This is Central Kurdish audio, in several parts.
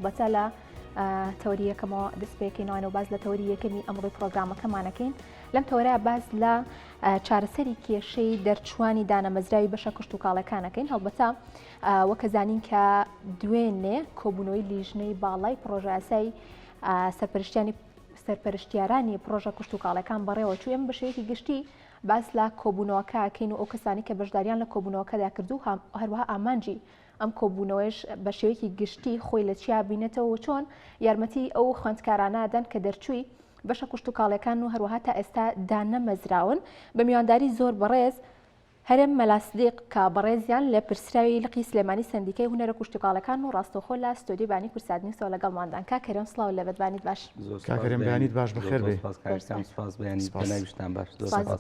بەتەلە تەوریەکەمەوە دەست پێکەینەوە باز لە تەوریەکەمی ئەمڕۆی پرۆگرامەکەمانەکەین لەم تەورەیە باز لە چارەسەری کێشەی دەرچوانی دانەمەزراوی بەشە کشت و کاڵەکانەکەین هەڵبەتە وەکە زانین کە دوێنێ کۆبوونەوەی لیژنەی باڵای پرۆژە یاسای سەرپەرشتیارانی پرۆژە کشت و کاڵەکان بەڕێوە چوو ئێمە بە شێوەیەکی گشتی باس لە کۆبوونەوەکەکەین و ئەو کەسانی کە بەشداریان لە کۆبوونەوەکەدا کردو هەروەها ئامانجی ئەم کۆبوونەوەش بە شێوەیەکی گشتی خۆی لە چیا بینێتەوە چۆن یارمەتی ئەو خوێندکارانەدەن کە دەرچووی بەشە کشت و کاڵەکان و هەروەها تا ئێستا دانەمەزراون بە میوانداری زۆر بەڕێز هەرم مەلاسدیق کە بەڕێزیان لە پرسراوی لقی سلێمانی سندیکەی هونەرە کشت و کاڵەکان و ڕاستەوخۆ لە ستۆدیۆ بانی کورسادنیسەوە لەگەڵماندان کاکەرم سڵاو لە بەدبانیت باش کاکەرم بەیانیت باش بەخێر بێ سپاس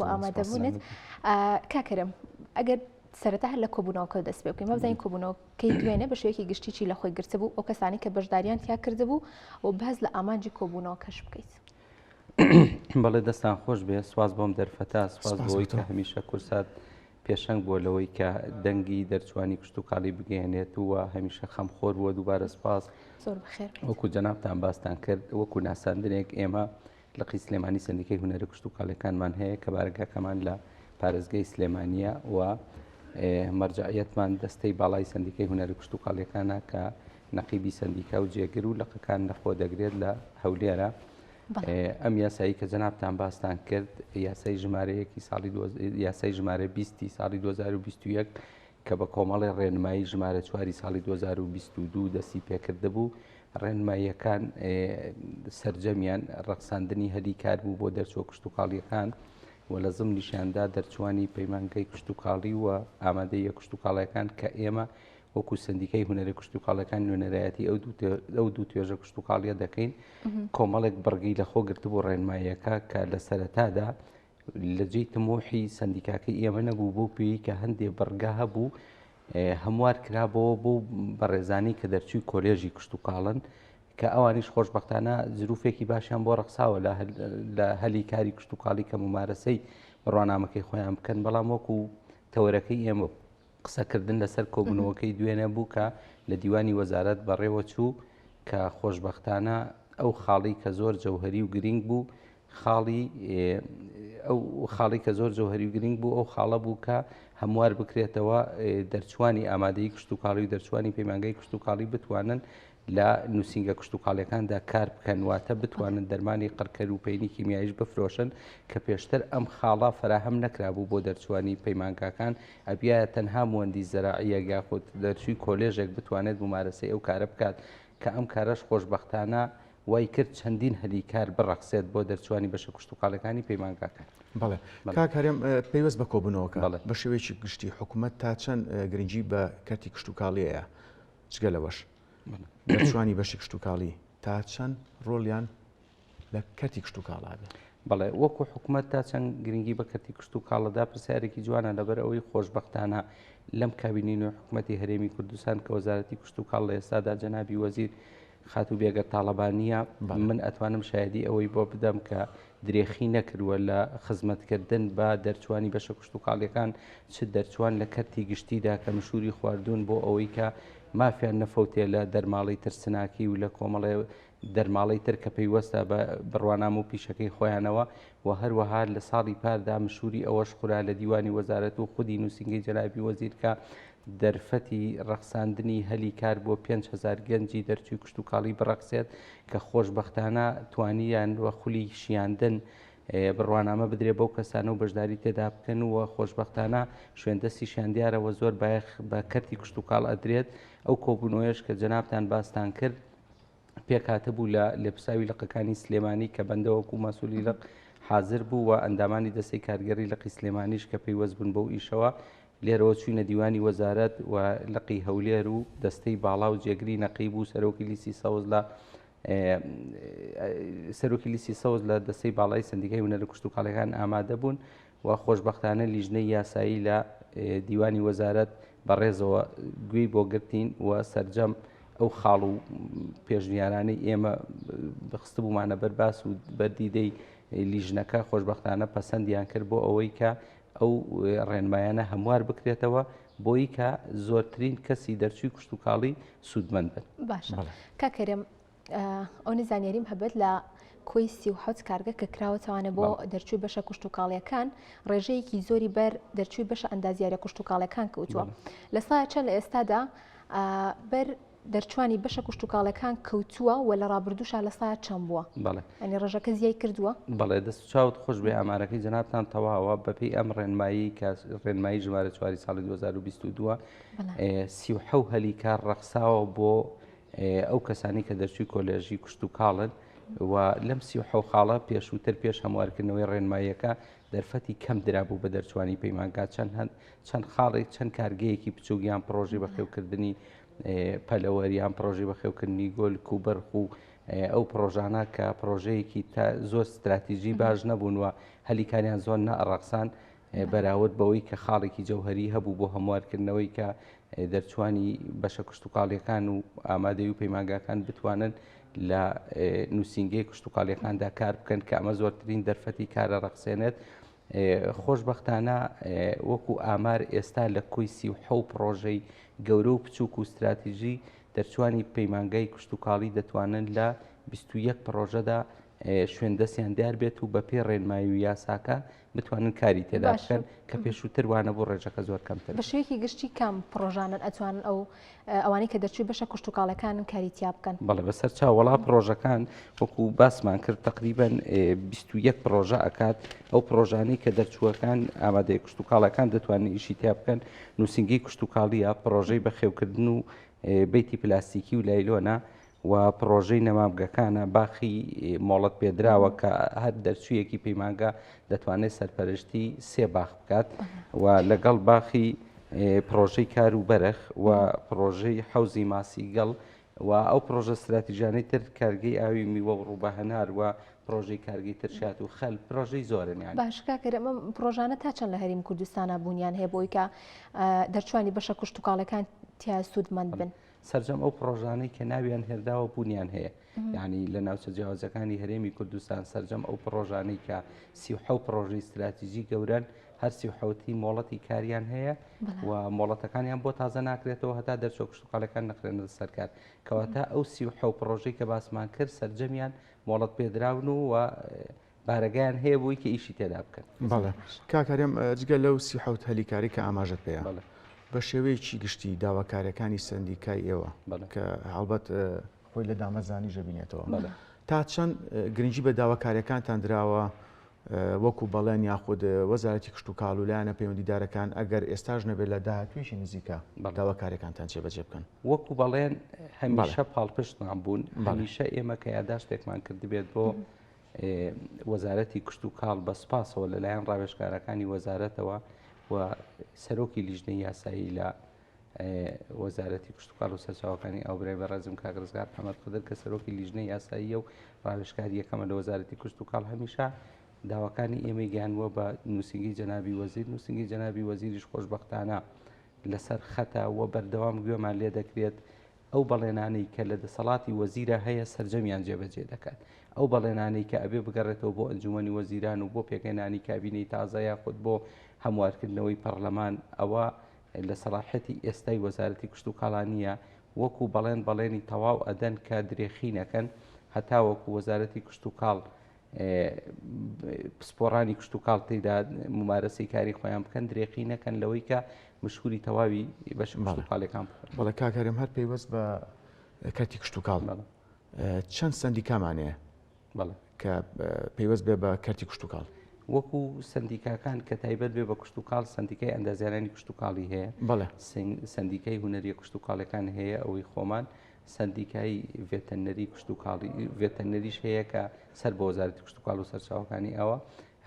بۆ ئامادەبوونت کاکەرم ئەگەر سەرەتا هەر لە کۆبوونەوەکە دەست پێ بکەین بەزانین کۆبوونەوەکەی دوێنێ بە شێوەیەکی گشتیی لە خۆی گرتبوو ئەو کەسانی کە بەشداریان تیا کردبوو و باز لە ئامانجی کۆبوونەوەکەش بکەیت. بەڵێ دەستان خۆش بێ سواز بۆم دەرفەتا سواز بۆی کە هەمیشە کورسات پێشەنگ بۆ لەوەی کە دەنگی دەرچوانی کشت و کاڵی بگەێنێت وە هەمیشە خەمخۆر بووە دووبارە سپاس وەکو جەنابتان باستان کرد وەکو ناساندنێک ئێمە لقی سلێمانی سندیکەی هونەرە کشت و کاڵەکانمان هەیە کە بارگاکەمان لە پارێزگای سلێمانیە و مەرجعیەتمان دەستەی باڵای سندیکەی هونەرە کشت و کاڵەکانە کە نەقیبی سندیکا و جێگر و لقەکان لەخۆ دەگرێت لە هەولێرە. ئەم یاسایی کە جەنابتان باستان کرد یاسای ژمارەیەکی ساڵی یاسای ژمارە 20 ساڵی 2021 کە بە کۆمەڵی ڕێنمایی ژمارە 4 ساڵی 2022 دەستی پێکرده بوو ڕێنماییەکان سەرجەمیان ڕەقساندنی هەلی کار بوو بۆ دەرچوە کشت و کاڵیەکان و لە زمنیشیاندا دەرچوانی پەیمانگەی کشت و کاڵی و ئامادەیە کشت و کاڵەکان کە ئێمە وەکو سندیکەی هونەرە کشت و کاڵەکان نوێنەرایەتی ئەو دوو توێژە کشت و کاڵیە دەکەین کۆمەڵێک بەڕگەی لە خۆ گرت بۆ ڕێنماییەکە کە لە سەرەتادا لە جێی تمۆحی سندیکاکەی ئێمە نەبوو بۆ پێی کە هەندێک بەڕگا هەبوو هەموار کرابەوە بۆ بەڕێزانی کە دەرچووی کۆلێژی کشت و کاڵن کە ئەوانیش خۆشبەختانە زروفێکی باشیان بۆ ڕەخساوە لە هەلی کاری کشت و کاڵی کە ممارەسەی بڕوانامەکەی خۆیان بکەن بەڵام وەکو تەورەکەی ئێمە قسەکردن لەسەر کۆبوونەوەکەی دوێنە بوو کە لە دیوانی وەزارەت بەڕێوە چوو کە خۆشبەختانە ئەو خاڵی کە زۆر جەوهەری و گرنگ بوو خاڵی کە زۆر جەوهەری و گرنگ بوو ئەو خاڵە بوو کە هەموار بکرێتەوە دەرچوانی ئامادەی کشت و کاڵی و دەرچوانی پەیمانگەی کشت و کاڵی بتوانن لە نووسینگە کشت و کاڵەکاندا کار بکەن واتە بتوانن دەرمانی قڕکەر و پەینی کیمیاییش بفرۆشن کە پێشتر ئەم خاڵە فراهەم نەکرابوو بۆ دەرچوانی پەیمانگاکان ئەبیایە تەنها موەندی زەراعیە یاخود دەرچووی کۆلێژێک بتوانێت ممارەسەی ئەو کارە بکات کە ئەم کارەش خۆشبەختانە وای کرد چەندین هەلی کار بڕەخسێت بۆ دەرچوانی بەشە کشت و کاڵەکانی پەیمانگاکان. بەڵێ کاکەرێم پێوەست بە کۆبوونەوەکە بە شێوەیەکی گشتی حکوومەت تا چەند گرنگی بە کەرتی کشت و کاڵیەیە جگە لەوەش دەرچوانی بەشی کشت و کاڵی تا چەند ڕۆڵیان لە کەرتی کشت و کاڵادە. بەڵێ وەکو حکوومەت تا چەند گرنگی بە کەرتی کشت و کاڵەدا پرسیارێکی جوانە لەبەر ئەوەی خۆشبەختانە لەم کابینینەوە حکوومەتی هەرێمی کوردستان کە وەزارەتی کشت و کاڵ لە ئێستادا جەنابی وەزیر خاتوو بێگە تاڵەبانیە من ئەتوانم شایدی ئەوەی بۆ بدەم کە درێخی نەکردووە لە خزمەتکردن بە دەرچوانی بەشە کشت و کاڵیەکان چ دەرچوان لە کەرتی گشتیدا کە مشوری خواردوون بۆ ئەوەی کە مافیان نەفەوتێ لە دەرماڵی ترسناکی و لە کۆمەڵێ دەرماڵی تر کە پەیوەستە بە بڕوانام و پیشەکەی خۆیانەوە و هەروەها لە ساڵی پاردا مشوری ئەوەش خورا لە دیوانی وەزارەت و خودی نووسینگەی جەنابی وەزیر کە دەرفەتی ڕەخساندنی هەلی کار بۆ 5,000 گەنجی دەرچووی کشت و کاڵی بڕەخسێت کە خۆشبەختانە توانیان وە خولی شیاندن بڕوانامە بدرێ بەو کەسانە و بەشداری تێدا بکەن و خۆشبەختانە شوێندەستی شاندیارەوە زۆر بایەخ بە کەرتی کشت و کاڵ ئەدرێت ئەو کۆبوونەوەیش کە جەنابتان باستان کرد پێکاتە بوو لە لێپساوی لقەکانی سلێمانی کە بەندەوەکو مەسوولی لق حاضر بوو و ئەندامانی دەستەی کارگەری لقی سلێمانیش کە پەیوەست بوون بەو ئیشەوە لێرەوە چوینە دیوانی وەزارەت و لقی هەولێر و دەستەی باڵا و جێگری نەقیب و سەرۆکی لیسی سەوز لە دەستەی باڵای سندیکەی هونەرە کشت و کاڵەکان ئامادە بوون و خۆشبەختانە لیژنەی یاسایی لە دیوانی وەزارەت بەڕێزەوە گوێی بۆ گرتین و سەرجەم ئەو خاڵ و پێشنیارانەی ئێمە بخست بوومانە بەرباس و بەردیدەی لیژنەکە خۆشبەختانە پەسەندیان کرد بۆ ئەوەی کە ئەو ڕێنمایانە هەموار بکرێتەوە بۆی کە زۆرترین کەسی دەرچووی کشتتوکاڵی سوودمەند بن. باشە کاکەرم ئەو نزانیاریم هەبێت لە کۆی 37 کارگە کە کراوەتەوانە بۆ دەرچووی بەشە کشتتوکاڵیەکان ڕێژەیەکی زۆری بەر دەرچووی بەشە ئەندازیارە کشتتوکاڵەکان کەوتووە لە سایە چەند لە ئێستادا بەر دەرچوانی بەشە کشتتوکاڵەکان کەوتووە و لە ڕابردووشە لە سایە چەند بووە ئەنی ڕێژەکە زیای کردووە بەڵێ دەست چاوت خۆش بێ ئامارەکەی جەنابتان تەواوە بەپێی ئەم ڕێنمایی کە ڕێنمایی ژمارە 4 ساڵی 2022 37 هەلیکار ڕەخساوە بۆ ئەو کەسانی کە دەرچووی کۆلێژی کشتتوکاڵن و لەم 37 خاڵە پێشووتر پێش هەموارکردنەوەی ڕێنماییەکە دەرفەتی کەم درابوو بە دەرچوانی پەیمانگا چەند خاڵێک چەند کارگەیەکی بچووگیان پرۆژی بەخێوکردنی پەلەوەریان پرۆژی بەخێوکردنی گۆلک و بەرخ و ئەو پرۆژانە کە پرۆژەیەکی تا زۆر استراتیژی باش نەبوون و هەلیکاریان زۆر نەڕەخسان بەراورد بەوەی کە خاڵێکی جەوهری هەبوو بۆ هەموارکردنەوەی کە دەرچوانی بەشە کشتتوکاڵیەکان و ئامادەی و پەیمانگاکان بتوانن لە نووسینگەی کشتتوکاڵیەکاندا کار بکەن کە ئەمە زۆرترین دەرفەتی کارە ڕەخسێنێت. خۆشبەختانە وەکو ئامار ئێستا لە کۆی 37 پرۆژەی گەورە و بچووک و استراتیژی دەرچوانی پەیمانگای کشتتوکاڵی دەتوانن لە 21 پرۆژەدا شوێندەستیان دیار بێت و بەپێ ڕێنمایی و یاساکە بتوانن کاری تێدا بکەن کە پێشووتر وانە بۆ ڕێژەکە زۆر کەمتر. بە شێوەیەکی گشتی کام پرۆژانن ئەتوانن ئەوانەی کە دەرچووی بەشە کشتتوکاڵەکان کاری تیا بکەن؟ بەڵێ بەسەر چاوەڵا پرۆژەکان وەکو باسمان کرد تقریباً 21 پرۆژە ئەکات ئەو پرۆژانەی کە دەرچووەکان ئامادەی کشتتوکاڵەکان دەتوانن ئیشی تیا بکەن نووسینگەی کشتتوکاڵیە پرۆژەی بەخێوکردن و بیتی پلاستیکی و لایلۆنە و پرۆژەی نەمامگەکانە باخی مۆڵەت پێدراوە کە هەر دەرچوویەکی پەیمانگا دەتوانێت سەرپەرشتی 3 باخ بکات و لەگەڵ باخی پرۆژەی کار و بەرخ و پرۆژەی حەوزی ماسیگەڵ و ئەو پرۆژە استراتیژیانەی تر کارگەی ئاوی میوە و ڕووبەهەنار و پرۆژەی کارگەی ترشات و خەل پرۆژەی زۆرن یان باش کاکەرە ئەمە پرۆژانە تا چەند لە هەریم کوردستانە بوونیان هەیە بۆی کە دەرچوانی بەشە کشتتوکاڵەکان تیا سوودمەند بن سەرجەم ئەو پرۆژانەی کە ناویان هێرداوە بوونیان هەیە یعنی لە ناوچە جیاوازەکانی هەرێمی کوردستان سەرجەم ئەو پرۆژانەی کە 37 پرۆژەی استراتیژی گەورن هەر 37 مۆڵەتی کاریان هەیە و مۆڵەتەکانیان بۆ تازە ناکرێتەوە هەتا دەرچۆ کشتتوکاڵەکان نەخرێنە سەرکار کەواتە ئەو 37 پرۆژەی کە باسمان کرد سەرجەمیان مۆڵەت پێدراون و بارەگەیان هەیە بۆی کە ئیشی تێدا بکەن. بەڵێ کاکارێم جگە لەو 37 هەلیکاری کە ئاماژت پێیە بە شێوەیەکی گشتی داواکاریەکانی سندیکای ئێوە کە هەڵبەت خۆی لە دامەزانی ژەبینێتەوە تا چەند گرنگی بە داواکاریەکانتان دراوە وەکو بەڵێن یاخود وەزارەتی کشتتوکاڵ و لایەنە پەیوەندیدارەکان ئەگەر ئێستاژ نەبێت لە داهاتوێشی نزیکە داواکاریەکانتان چێبەجێ بکەن؟ وەکو بەڵێن هەمیشە پاڵپشتمان بوون هەمیشە ئێمە کە یاداشتێکمان کردبێت بۆ وەزارەتی کشتتوکاڵ بە سپاسەوە لەلایەن ڕاوێژکارەکانی وەزارەتەوە و سەرۆکی لیژنەی یاسایی لە وەزارەتی کشتتوکاڵ و سەرچاوەکانی ئەوبرای بەڕێزم کاگرزگار محەممەد قدر کە سەرۆکی لیژنەی یاساییە و ڕاوێژکاری یەکەمە لە وەزارەتی کشتتوکاڵ هەمیشە داواکانی ئێمەی گیانوە بە نووسینگی جەنابی وەزیر نووسینگی جەنابی وەزیریش خۆشبەختانە لەسەر خەتە و بەردەوام گوێمان لێ دەکرێت ئەو بەڵێنانەی کە لە دەسەڵاتی وەزیرە هەیە سەرجەمیان جێبەجێ دەکات ئەو بەڵێنانەی کە ئەبێ بگەڕێتەوە بۆ ئەنجومەنی وەزیران و بۆ پێکهێنانی کابینەی تازە یاخود بۆ هەموارکردنەوەی پەرلەمان ئەوە لە سەلاحەتی ئێستای وەزارەتی کشتتوکاڵانیە وەکو بەڵێنی تەواو ئەدەن کە درێخینەکەن هەتا وەکو وەزارەتی کشتتوکاڵ پسپۆڕانی کشتتوکاڵ تێدا ممارەسەی کاری خۆیان بکەن درێخی نەکەن لەوەی کە مشهوری تەواوی بەش کشتتوکاڵەکان بەڵێ کاکەرم هەر پەیوەست بە کەرتی کشتتوکاڵ چەند سندیکامانەیە کە پەیوەست بێ بە کەرتی کشتتوکاڵ وەکو سندیکاکان کە تایبەت بێ بە کشتتوکاڵ سندیکای ئەندازیارانی کشتتوکاڵی هەیە سندیکای هونەریە کشتتوکاڵەکان هەیە ئەوەی خۆمان سندیکای ڤێتەنەری کشتتوکاڵی ڤێتەنەریش هەیە کە سەر بە وەزارەتی کشتتوکاڵ و سەرچاوەکانی ئەوە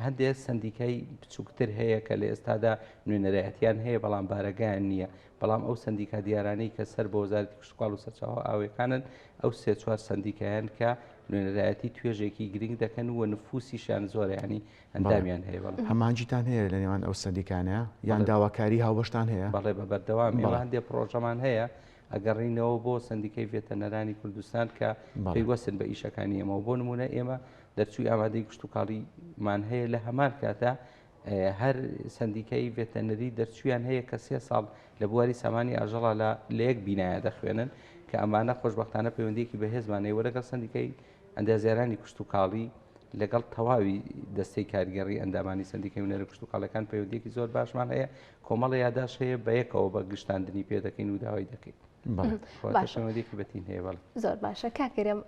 هەندێک سندیکای بچووکتر هەیە کە لە ئێستادا نوێنەرایەتیان هەیە بەڵام بارەگەیان نییە بەڵام ئەو سندیکا دیارانەی کە سەر بە وەزارەتی کشتتوکاڵ و سەرچاوە ئاوێکانن ئەو 3-4 سندیکایان کە نوێنەرایەتی توێژێکی گرنگ دەکەن و نفوسیشان زۆر ینی ئەندامیان هەیە هەمانجیتان هەیە لە نێوان ئەو سندیکانەیە یان داواکاری هاوبەشتان هەیە؟ بەڵێ بە بەردەوام هەندێک پرۆژەمان هەیە ئەگەڕینەوە بۆ سندیکای ڤێتەنەرانی کوردستان کە پێیوەستن بە ئیشەکانی ئێمە و بۆ نمونە ئێمە دەرچووی ئامادەی کشتتوکاڵیمان هەیە لە هەمان کاتە هەر سندیکای ڤێتەنەری دەرچویان هەیە کە 3 ساڵ لە بواری سامانی ئاژەڵا لە یەک بینایە دەخوێنن کە ئەمانە خۆشبەختانە پەیوەندیەکی بەهێزمانەوە لەگەڵ سندیکای ئەندازیارانی کشت و کاڵی لەگەڵ تەواوی دەستەی کاریگەڕی ئەندامانی سندیکای هونەرە کشت و کاڵەکان پەیوەندیەکی زۆر باشمان هەیە کۆمەڵی یاداش هەیە بە یەکەوە بە گشتاندنی پێ دەکەین و داوای دەکەین. پەیوەندیەکی بەتین هەیە بەڵێ. زۆر باشە کاکەرێم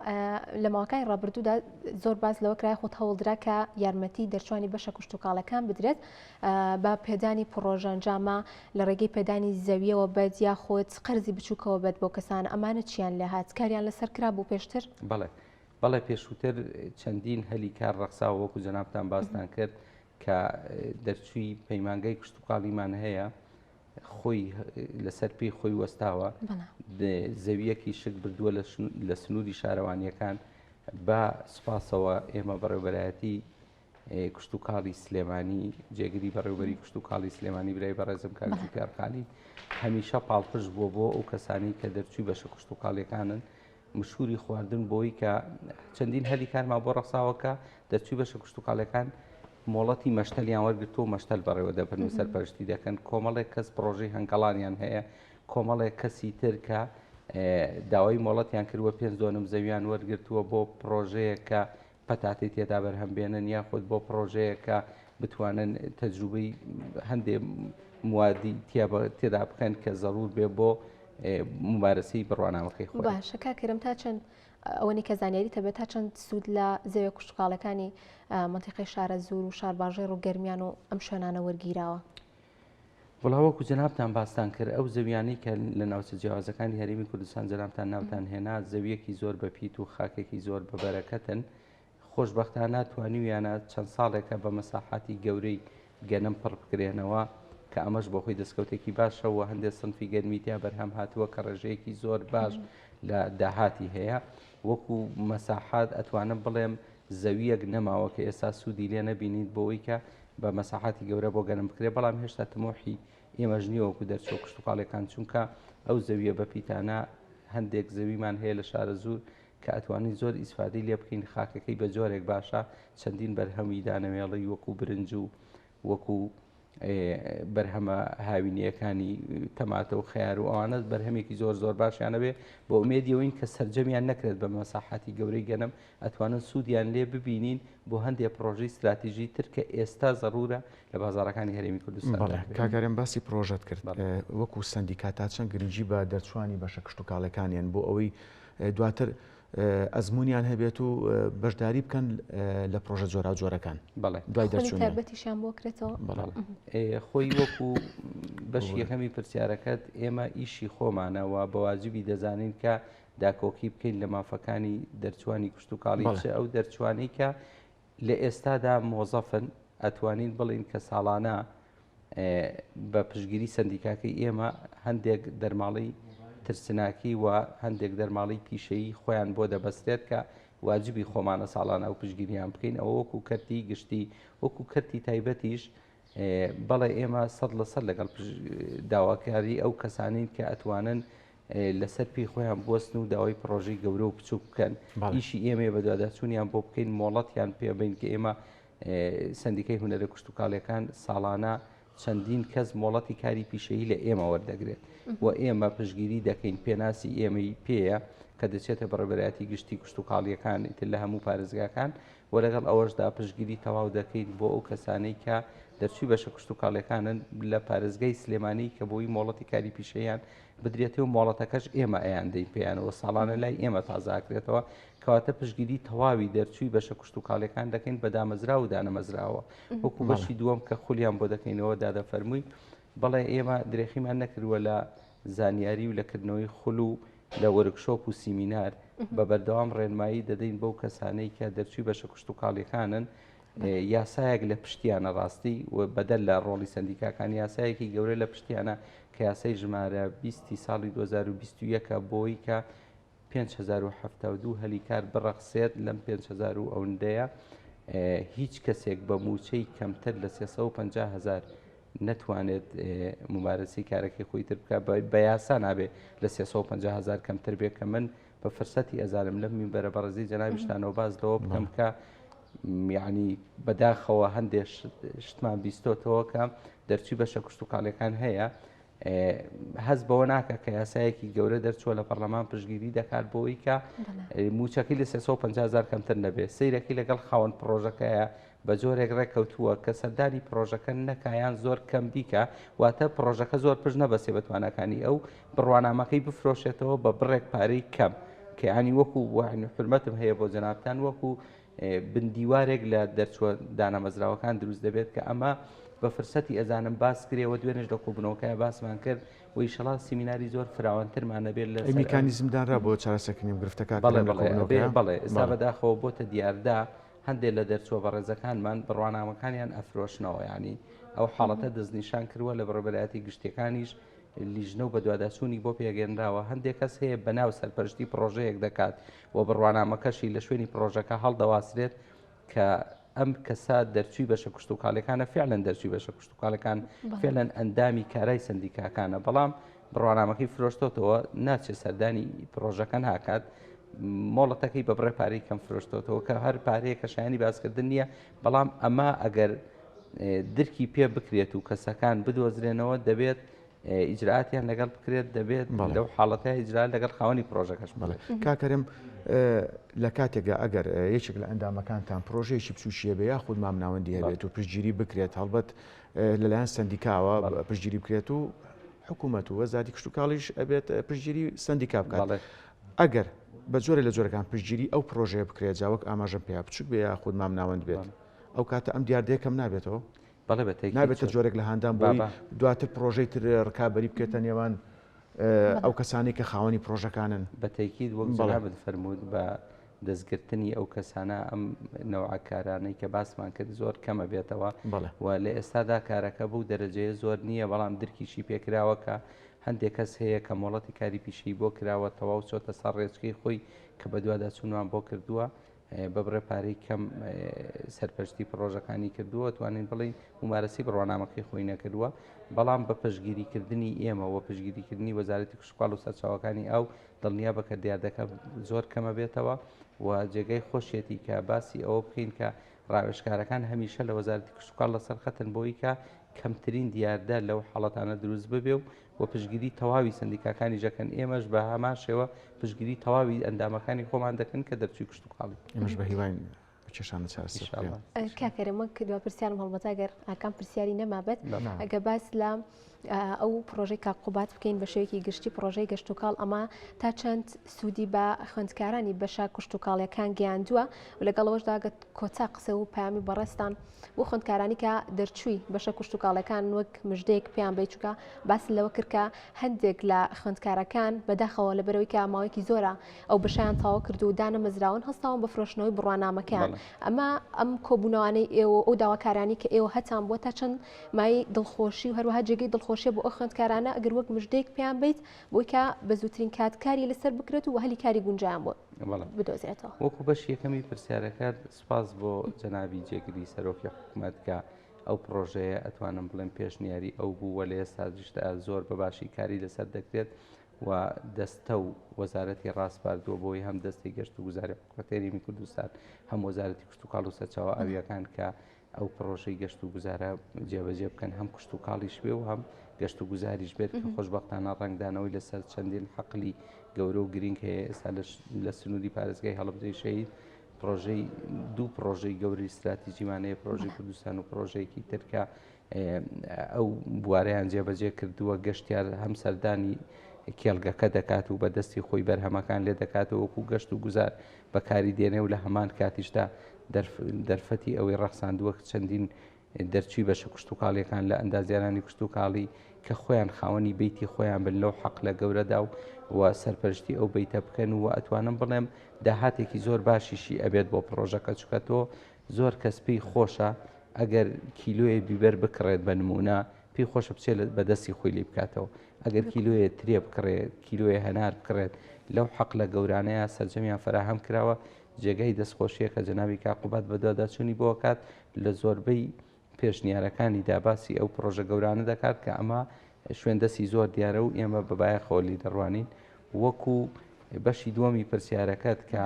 لە ماوەکانی ڕابردوودا زۆر باس لەوە کرای خۆت هەوڵدرا کە یارمەتی دەرچوانی بەشە کشت و کاڵەکان بدرێت بە پێدانی پرۆژەنجامە لە ڕێگەی پێدانی زەویەوە بێت یا خۆت قەرزی بچووکەوە بێت بۆ کەسانە ئەمانە چیان لە هات کاریان لەسەر کرا بوو پێشتر؟ بەڵێ پێشووتر چەندین هەلی کار ڕەخساوە وەکو جەنابتان باسان کرد کە دەرچووی پەیمانگەی کشت و کاڵیمان هەیە خۆی لەسەر پێی خۆی وەستاوە زەویەکی شک بردووە لە سنووری شارەوانیەکان بە سوپاسەوە ئێمە بەڕێوەبەرایەتی کشت و کاڵی سلێمانی جێگیری بەڕێوەبەری کشت و کاڵی سلێمانی برای بەڕێزم کاکی پیارخانی هەمیشە پاڵپشت بۆ ئەو کەسانی کە دەرچووی بەشە کشت و کاڵیەکانن مشهوری خواردن بۆی کە چەندین هەلی کارمان بۆ ڕەخساوەکە دەرچووی بەشە کشت و کاڵەکان مۆڵەتی مەشتەلیان وەرگرتو مەشتەل بەڕێوە دەبن و سەرپەرشتی دەکەن کۆمەڵێک کەس پرۆژەی هەنگەڵانیان هەیە کۆمەڵێک کەسی تر کە داوای مۆڵەتیان کردووە 5 دۆنم زەویان وەرگرتووە بۆ پرۆژەیە کە پەتاتی تێدا بەرهەمبێنن یاخود بۆ پرۆژەیە کە بتوانن تەجروبەی هەندێک موادی تێدا بکەن کە زەڕور بێ بۆ مبارەسەی بڕوانامەکەی خۆی. باشە کاکەرم تا چەند ئەوەی کە زانیاری تەبێت تا چەند سوود لە زەویە کشت و کاڵەکانی منتیقەی شارە زوور و شارباژێر و گەرمیان و ئەم شوێنانە وەرگیراوە؟ وڵاوەکو جەنابتان باستان کرد ئەو زەویانەی کە لە ناوچە جیاوازەکانی هەرێمی کوردستان جەنابتان ناوتان هێنا زەویەکی زۆر بەپیت و خاکێکی زۆر بەبەرەکەتن خۆشبەختانە توانیویانە چەند ساڵێکە بە مەساحاتی گەورەی گەنم پڕ بکرێنەوە کە ئەمەش بۆ خۆی دەستکەوتێکی باشەوە هەندێک سنفی گەرمیتیا بەرهەم هاتووە کە ڕێژەیەکی زۆر باش لە داهاتی هەیە وەکو مەساحات ئەتوانم بڵێم زەویەک نەماوە کە ئێستا سوودی لێ نەبینیت بۆەوەی کە بە مەساحاتی گەورە بۆ گەنم بکرێ بەڵام هێشتا تمۆحی ئێمەش نییە وەکو دەرچۆ کشت و کاڵەکان چونکە ئەو زەویە بەپیتانە هەندێک زەویمان هەیە لە شارە زوور کە ئەتوانین زۆر ئیسفادەی لێ بکەین خاکەکەی بە جۆرێک باشە چەندین بەرهەمی دانەوێڵی وەکو برنج و وەکو بەرهەمە هاوینیەکانی تەماتە و خیار و ئەوانە بەرهەمێکی زۆر زۆر باشیانەوێ بۆ ئومێدیەوەین کە سەرجەمیان نەکرێت بە مەساحاتی گەورەی گەنم ئەتوانن سوودیان لێ ببینین بۆ هەندێک پرۆژەی استراتیژی تر کە ئێستا زەڕورە لە بازاڕەکانی هەرێمی کوردستان. کاگەرێن باسی پرۆژەت کرد وەکو سندیکاتا چەند گرنگی بە دەرچوانی بەشە کشت و کاڵەکانیان بۆ ئەوەی دواتر ئەزممویان هەبێت و بەشداری بکەن لە پرۆژە جۆرا جۆرەکان دوای دەرچوونیان بۆ کرێتەوە. خۆی وەکو بەشی یەکەمی پرسیارەکەت ئێمە ئیشی خۆمانەوە بە واجبی دەزانین کە داکۆکی بکەین لە مافەکانی دەرچوانی کشت و کاڵی ئەو دەرچوانی کە لە ئێستادا مۆزەفن ئەتوانین بڵین کە ساڵانە بە پشگیری سندیکاکەی ئێمە هەندێک دەرماڵی ترسناکی و هەندێک دەرماڵی پیشەیی خۆیان بۆ دەبەستێت کە واجبی خۆمانە ساڵانە ئەو پشگیریان بکەین ئەوە وەکو کەرتی گشتی وەکو کەرتی تایبەتیش بەڵێ ئێمە 100% لەگەڵ داواکاری ئەو کەسانین کە ئەتوانن لەسەر پێی خۆیان بستن و داوای پرۆژەی گەورە و بچوو بکەن ئیشی ئێمە بە دوواداچوونیان بۆ بکەین مۆڵەتیان پێبین کە ئێمە سندیکەی هونەرە کشت و کاڵەکان ساڵانە چەندین کەس مۆڵەتی کاری پیشەیی لە ئێمە وەردەگرێت و ئێمە پشگیری دەکەین پێناسی ئێمەی پێیە کە دەچێتە بەڕێوەبەرایەتی گشتی کشت و کاڵیەکان تر لە هەموو پارێزگاکان و لەگەڵ ئەوەشدا پشگیری تەواو دەکەین بۆ ئەو کەسانەی کە دەرچووی بەشە کشت و کاڵەکانن لە پارێزگای سلێمانی کە بۆی مۆڵەتی کاری پیشەیان بدرێتەوە مۆڵەتەکەش ئێمە ئەیان دەین پێیانەوە ساڵانە لای ئێمە تازاکرێتەوە کەواتە پشگیری تەواوی دەرچووی بەشە کشت و کاڵەکان دەکەین بە دامەزرا و دانەمەزراوە وەکو بەشی دووەم کە خولیان بۆ دەکەینەوە دادەفەرمووی بەڵێ ئێمە درێخیمان نەکردووە لە زانیاری و لەکردنەوەی خول و لە وەرکشۆپ و سیمینار بە بەردەوام ڕێنمایی دەدەین بەو کەسانەی کە دەرچووی بەشە کشت و کاڵەکانن یاسایەک لە پشتیانە ڕاستی و بەدەل لە ڕۆڵی سندیکاکان یاسایەکی گەورە لە پشتیانە کە یاسای ژمارە 20 ساڵی 2021 بۆی کە 5,072 هەلیکار بڕەخسێت لەم 5,000 ئەوەندەیە هیچ کەسێک بە موچەی کەمتر لە 350,000 نەتوانێت ممارەسی کارەکەی خۆی تر بکە بە یاسا نابێ لە 350,000 کەمتر بێت کە من بە فرسەتی ئەزانم لەم مینبەرە بەڕێزی جەنابی شتانەوە باز لەوە بکەم کە یعنی بەداخەوە هەندێک شتمان بیستۆتەوە کە دەرچی بەشە کشتتوکاڵەکان هەیە هەست بەوە ناکە کە یاسایەکی گەورە دەرچووە لە پەرلەمان پشگیری دەکات بۆی کە موچەکەی لە 350,000 کەمتر نەبێت سیرەکەی لەگەڵ خاوەن پرۆژەکەیە بە جۆرێک ڕێککەوتووە کە سەردانی پرۆژەکە نەکایان زۆر کەم بیکە واتە پرۆژەکە زۆر پشت نەبەسێ بە توانەکانی ئەو بڕوانامەکەی بفرۆشێتەوە بە بڕێک پارەی کەم کە ینی وەکو حرمەتم هەیە بۆ جەنابتان وەکو بندیوارێک لە دەرچووە دانەمەزراوەکان دروست دەبێت کە ئەمە بە فرسەتی ئەزانم باس کرێەوە دوێنێش لە کۆبوونەوەکەی باسمان کرد و ئیشەڵا سیمیناری زۆر فراوانترمان نەبێت لە میکانیزمدانرا بۆ چارەسەرکردنی گرفتەکە بەڵێ ئێستا بەداخەوە بۆتە دیاردا هەندێک لە دەرچووە بەڕێزەکانمان بڕوانامەکانیان ئەفرۆشنەوە ینی ئەو حاڵەتە دەستنیشان کردووە لە بەڕێبەرایەتی گشتەکانیش لیژنە و بە دوواداچوونی بۆ پێگەێنراوە هەندێک کەس هەیە بەناو سەرپەرشتی پرۆژەیەک دەکات و بڕوانامەکەشی لە شوێنی پرۆژەکە هەڵدەواسرێت کە ئەم کەسا دەرچووی بەشە کشتتوکاڵەکانە فعلەن دەرچووی بەشە کشتتوکاڵەکان فعلەن ئەندامی کارای سندیکاکانە بەڵام بڕوانامەکەی فرۆشتۆتەوە ناچێت سەردانی پرۆژەکە ناکات مۆڵەتەکەی بە بڕێ پارەی کەم فرۆشتۆتەوە کە هەر پارەیە کە شایانی باسکردن نییە بەڵام ئەمە ئەگەر درکی پێ بکرێت و کەسەکان بدۆزرێنەوە دەبێت ئیجرعاتیان لەگەڵ بکرێت دەبێت لەو حاڵەتە ئیجرا لەگەڵ خاوەنی پرۆژەکەش بڵێ کاکەرم لە کاتێکدا ئەگەر یەکێک لە ئەندامەکانتان پرۆژەیەکی بچوشیە بێ یاخود مامناوەندی هەبێت و پشتگیری بکرێت هەڵبەت لەلایەن سندیکاوە پشتگیری بکرێت و حکوومەت و وەزارەتی کشتتوکاڵیش ئەبێت پشتگیری سندیکا بکات ئەگەر بە جۆرە لە جۆرەکان پشتگیری ئەو پرۆژەیە بکرێت جاوەک ئاماژەم پێیا بچوک بێ یاخود مامناوەند بێت ئەو کاتە ئەم دیاردەیەکەم نابێتەوە نابێتە جۆرێک لە هاندان بۆی دواتر پرۆژەی تر ڕکابەری بکێتە نێوان ئەو کەسانی کە خاوەنی پرۆژەکانن بە تەیکید وەک جەنابت فەرموود بە دەستگرتنی ئەو کەسانە ئەم نەوعکارانەی کە باسمان کرد زۆر کەمە بێتەوە و لە ئێستادا کارەکە بوو دەرەجەیە زۆر نییە بەڵام درکیشی پێکراوە کە هەندێک کەس هەیە کە مۆڵەتی کاری پیشی بۆ کراوە تەواو چۆتە سەر ڕێچکەی خۆی کە بە دوواداچوونوان بۆ کردووە بە بڕێ پارەی کەم سەرپەرشتی پرۆژەکانی کردووە توانین بڵین ممارەسی بڕوانامەکەی خۆی نەکردووە بەڵام بە پشگیریکردنی ئێمە و پشگیریکردنی وەزارەتی کشتتوکاڵ و سەرچاوەکانی ئەو دڵنیا بە کە دیاردەکە زۆر کەمە بێتەوە و جێگەی خۆشیەتی کە باسی ئەوە بکەین کە ڕاوێژکارەکان هەمیشە لە وەزارەتی کشتتوکاڵ لەسەر خەتن بۆی کە کەمترین دیاردە لەو حاڵەتانە دروست ببێ و پشگیری تەواوی سندیکاکانی ژەکەن ئێمەش بە هەمان شێوە پشگیری تەواوی ئەندامەکانی خۆمان دەکەن کە دەرچووی کشتتوکاڵی ئێمەش بە هیوان چێشانە چارەسەر کاکەرەمە کردووە پرسیارم هەڵبەت ئەگەر ئاکام پرسیاری نەمابێت ئەگە باس لە ئەو پرۆژەی کاقوبات بکەین بە شێوەیەکی گشتی پرۆژەی گەشتتوکاڵ ئەمە تا چەند سوودی بە خوێندکارانی بەشە کشتتوکاڵیەکان گەیاندووە و لەگەڵەوەشدا کۆتا قسە و پامی بەڕێستان بۆ خوێندکارانی کە دەرچووی بەشە کشتتوکاڵەکان وەک مژدەیەک پێیان بێچووکە باس لەوە کردکە هەندێک لە خوێندکارەکان بەداخەوە لە بەرەوەی کە ماوەیەکی زۆرە ئەو بەشیان تاوا کرد و دانەمەزراون هەستاون بە فرۆشتنەوەی بڕوانامەکەیان ئەمە ئەم کۆبوونەوەی ئێوە ئەو داواکارانی کە ئێوە هەتان بووە تا چەند مای دڵخۆشی و هەروەها جێگەی دڵخۆشیە بۆ ئەو خوێندکارانە ئەگەر وەک مژدەیەک پێیان بیت بۆی کە بە زووترین کاتکاری لەسەر بکرێت و هەلی کاری گونجیان بۆ بدۆزرێتەوە وەکو بەش یەکەمی پرسیارەکە سپاس بۆ جەنابی جێگری سەرۆکی حکوومەت کە ئەو پرۆژەیە ئەتوانم بڵێن پێشنیاری ئەو بوو لە ئێستاژشتا زۆر بەباشی کاری لەسەر دەکرێت و دەستە و وەزارەتی ڕاستپاردووە بۆی هەم دەستی گەشت و گوزاری حکوومەتێریمی کوردستان هەم وەزارەتی کشتتوکاڵ و سەرچاوە ئاویەکان کە ئەو پرۆژەی گەشت و گوزارە جێبەجێ بکەن هەم کشتتوکاڵیش بێ و هەم گەشت و گوزاریش بێت کە خۆشبەختانە ڕنگدانەوەی لەسەر چەندین حەقلی گەورە و گرنگ هەیە ئێستا لە سنوودی پارێزگای هەڵبجەی شەهید پرۆژەی دوو پرۆژەی گەوری استراتیژیمانەیە پرۆژەی کوردستان و پرۆژەیەکی ترکە ئەو بوارەیان جێبەجێ کردووە گەشتیار هەم سەردانی کێڵگەکە دەکات و بەدەستی خۆی بەرهەمەکان لێ دەکاتەوە وەکو گەشت و گوزار بەکاری دێنێ و لە هەمان کاتیشدا دەرفەتی ئەوەی ڕەخساندووە چەندین دەرچووی بەشە کشتتوکاڵیەکان لە ئەندازیارانی کشتتوکاڵی کە خۆیان خاوەنی بیتی خۆیان بن لەو حەق لە گەورەدا و سەرپەرشتی ئەو بیتە بکەن و ئەتوانم بڵێم داهاتێکی زۆر باشیشی ئەبێت بۆ پرۆژەکە چکەتەوە زۆر کەسپی خۆشە ئەگەر کیلۆیە بیبەر بکڕێت بە نمونە پێی خۆشە بچێت بەدەستی خۆی لێ بکاتەوە ئەگەر کیلۆیە ترێ بکڕێت کیلۆیە هەنار بکڕێت لەو حەق لە گەورانەیە سەرجەمیان فراهەم کراوە جێگەی دەستخۆشیە کە جەنابی کاقوبات بە دوواداچوونی بۆ کات لە زۆربەی پێشنیارەکانی داباسی ئەو پرۆژە گەورانە دەکات کە ئەمە شوێندەسی زۆر دیارە و ئێمە بەبایەخەوەلی دەڕوانین وەکو بەشی دووەمی پرسیارەکەت کە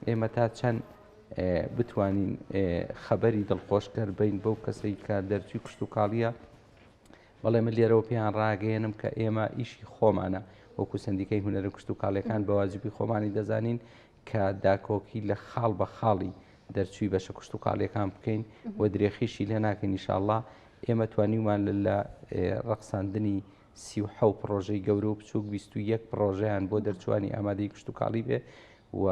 ئێمە تا چەند بتوانین خەبەری دڵخۆشکەر بین بەو کەسەی کە دەرچوی کشت و کاڵیە بەڵێ من لێرەوە پێیان ڕاگەێنم کە ئێمە ئیشی خۆمانە وەکو سندیکەی هونەرە کشت و کاڵیەکان بە واجبی خۆمانی دەزانین کە داکۆکی لە خاڵ بە خاڵی دەرچووی بەشە کشت و کاڵیەکان بکەین و درێخیشی لێ ناکەین ئینشاءڵڵا ئێمە توانیمان لە ڕەقساندنی 37 پرۆژەی گەورە و بچووک 21 پرۆژەیان بۆ دەرچوانی ئامادەی کشت و کاڵی بێ و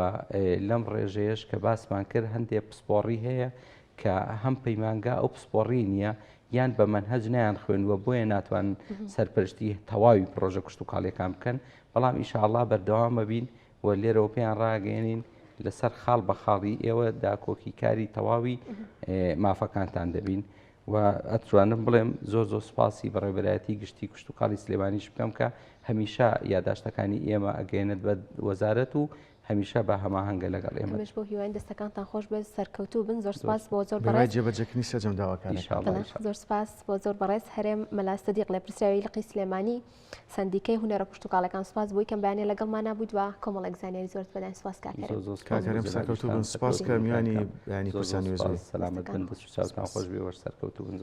لەم ڕێژەیەش کە باسمان کرد هەندێک پسپۆڕی هەیە کە هەم پەیمانگا ئەو پسپۆڕی نییە یان بە منهەج نیان خوێندووە بۆیە ناتوان سەرپەرشتی تەواوی پرۆژە کشت و کاڵیەکان بکەن بەڵام ئینشاءڵڵا بەردەوام ببین و لێرەوە پێیان ڕاگەێنین لەسەر خاڵ بە خاڵی ئێوە داکۆکی کاری تەواوی مافەکانتان دەبین و ئەتوانم بڵێم زۆر سوپاسی بەڕێوەبەرایەتی گشتی کشت و کاڵی سلێمانیش بکەم کە هەمیشە یادداشتەکانی ئێمە ئەگەێنێت بە وەزارەت و هەمیشە بە هەماهەنگە لەگەڵ ئێمە بۆ هیوایین دەستەکانتان خۆش بێت سەرکەوتوو بن زۆر سپاس بۆ زۆر بەڕای جێبەجێکنی سەرجەم داواکان زۆر سپاس بۆ زۆر بەڕێز هەرێم مەلا سەدیق لە پرسیاوی لقی سلێمانی سندیکەی هونەرە کشت و کاڵەکان سپاس بۆی کەم بەیانێ لەگەڵمان بوویت و کۆمەڵێک زانیاری زۆرت بەدایان سپاس کاکەرێم سەرکەوتوو بن سپاس کە میوانی ینی کورسانی وێزەوە سەلامەت بن دەست و چاوتان خۆش بێ وەش سەرکەوتوو بن